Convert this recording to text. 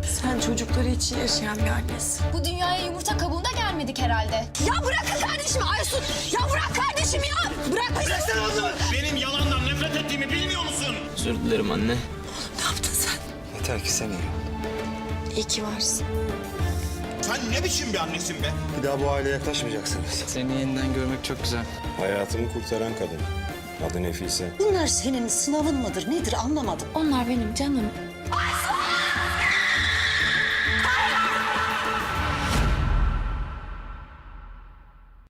Sen çocukları için yaşayan bir annesin. Bu dünyaya yumurta kabuğunda gelmedik herhalde. Ya bırakın kardeşimi Aysun! Ya bırak kardeşimi ya! Bırak beni! Bıraksana oğlum! Benim yalandan nefret ettiğimi bilmiyor musun? Özür dilerim anne. Ne yaptın sen? Yeter ki sen iyi ol. İyi ki varsın. Sen ne biçim bir annesin be? Bir daha bu aileye yaklaşmayacaksınız. Seni yeniden görmek çok güzel. Hayatımı kurtaran kadın. Adı Nefise. Bunlar senin sınavın mıdır nedir anlamadım. Onlar benim canım. Aysun!